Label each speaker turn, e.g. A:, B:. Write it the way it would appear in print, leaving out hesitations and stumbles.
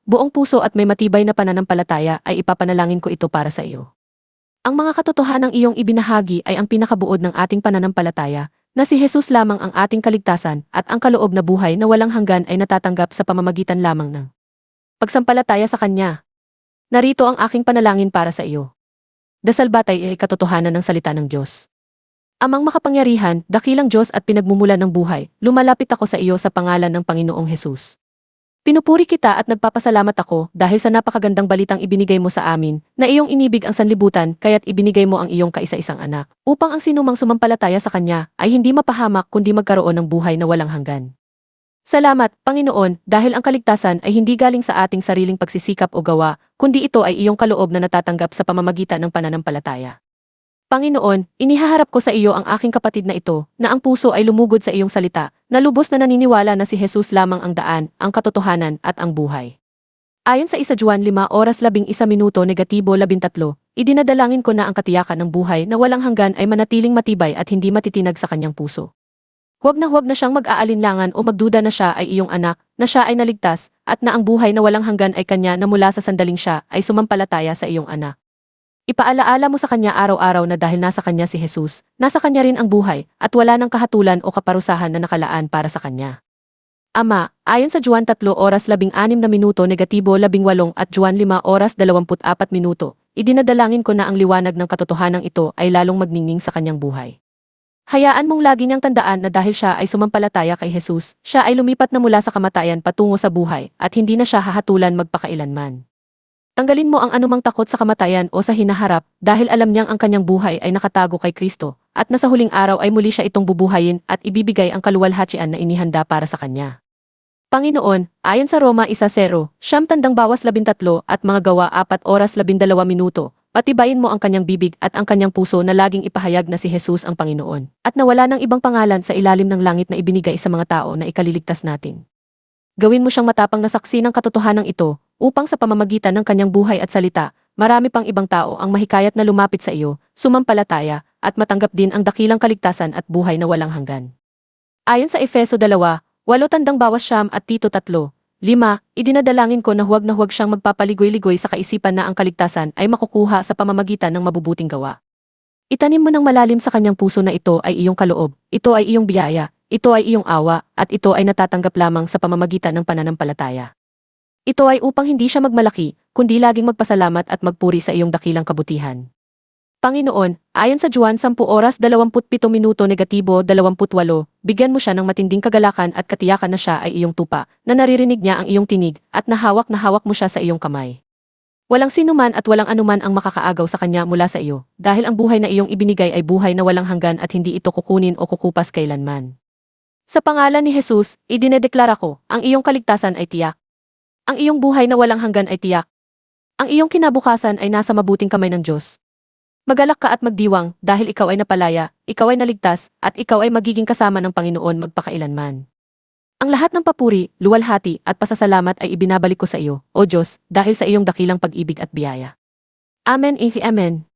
A: buong puso at may matibay na pananampalataya ay ipapanalangin ko ito para sa iyo. Ang mga katotohanang iyong ibinahagi ay ang pinakabuod ng ating pananampalataya, na si Jesus lamang ang ating kaligtasan at ang kaloob na buhay na walang hanggan ay natatanggap sa pamamagitan lamang ng pagsampalataya sa Kanya. Narito ang aking panalangin para sa iyo. Dasal batay ay katotohanan ng salita ng Diyos. Amang makapangyarihan, dakilang Diyos at pinagmumulan ng buhay, lumalapit ako sa iyo sa pangalan ng Panginoong Hesus. Pinupuri kita at nagpapasalamat ako dahil sa napakagandang balitang ibinigay mo sa amin, na iyong inibig ang sanlibutan kaya't ibinigay mo ang iyong kaisa-isang anak, upang ang sinumang sumampalataya sa Kanya ay hindi mapahamak kundi magkaroon ng buhay na walang hanggan. Salamat, Panginoon, dahil ang kaligtasan ay hindi galing sa ating sariling pagsisikap o gawa, kundi ito ay iyong kaloob na natatanggap sa pamamagitan ng pananampalataya. Panginoon, inihaharap ko sa iyo ang aking kapatid na ito, na ang puso ay lumugod sa iyong salita, na lubos na naniniwala na si Jesus lamang ang daan, ang katotohanan at ang buhay. Ayon sa 1 Juan 5:11-13, idinadalangin ko na ang katiyakan ng buhay na walang hanggan ay manatiling matibay at hindi matitinag sa kanyang puso. Huwag na siyang mag-aalinlangan o magduda na siya ay iyong anak, na siya ay naligtas, at na ang buhay na walang hanggan ay kanya na mula sa sandaling siya ay sumampalataya sa iyong anak. Ipaalaala mo sa kanya araw-araw na dahil nasa kanya si Jesus, nasa kanya rin ang buhay, at wala ng kahatulan o kaparusahan na nakalaan para sa kanya. Ama, ayon sa Juan 3:16 at Juan 5:24, idinadalangin ko na ang liwanag ng katotohanan ito ay lalong magningning sa kanyang buhay. Hayaan mong lagi niyang tandaan na dahil siya ay sumampalataya kay Jesus, siya ay lumipat na mula sa kamatayan patungo sa buhay, at hindi na siya hahatulan magpakailanman. Tanggalin mo ang anumang takot sa kamatayan o sa hinaharap dahil alam niyang ang kanyang buhay ay nakatago kay Kristo at nasa huling araw ay muli siya itong bubuhayin at ibibigay ang kaluwalhatian na inihanda para sa kanya. Panginoon, ayon sa Roma 1:13 at mga Gawa 4:12, patibayin mo ang kanyang bibig at ang kanyang puso na laging ipahayag na si Jesus ang Panginoon at nawala ng ibang pangalan sa ilalim ng langit na ibinigay sa mga tao na ikaliligtas natin. Gawin mo siyang matapang na saksi ng katotohanan ito, upang sa pamamagitan ng kanyang buhay at salita, marami pang ibang tao ang mahikayat na lumapit sa iyo, sumampalataya, at matanggap din ang dakilang kaligtasan at buhay na walang hanggan. Ayon sa Efeso 2:8 at Tito 3:5, idinadalangin ko na huwag siyang magpapaligoy-ligoy sa kaisipan na ang kaligtasan ay makukuha sa pamamagitan ng mabubuting gawa. Itanim mo ng malalim sa kanyang puso na ito ay iyong kaloob, ito ay iyong biyaya, ito ay iyong awa, at ito ay natatanggap lamang sa pamamagitan ng pananampalataya. Ito ay upang hindi siya magmalaki, kundi laging magpasalamat at magpuri sa iyong dakilang kabutihan. Panginoon, ayon sa Juan 10:27-28, bigyan mo siya ng matinding kagalakan at katiyakan na siya ay iyong tupa, na naririnig niya ang iyong tinig, at na hawak mo siya sa iyong kamay. Walang sinuman at walang anuman ang makakaagaw sa kanya mula sa iyo, dahil ang buhay na iyong ibinigay ay buhay na walang hanggan at hindi ito kukunin o kukupas kailanman. Sa pangalan ni Jesus, idinedeklara ko, ang iyong kaligtasan ay tiyak. Ang iyong buhay na walang hanggan ay tiyak. Ang iyong kinabukasan ay nasa mabuting kamay ng Diyos. Magalak ka at magdiwang dahil ikaw ay napalaya, ikaw ay naligtas, at ikaw ay magiging kasama ng Panginoon magpakailanman. Ang lahat ng papuri, luwalhati, at pasasalamat ay ibinabalik ko sa iyo, O Diyos, dahil sa iyong dakilang pag-ibig at biyaya. Amen. Amen.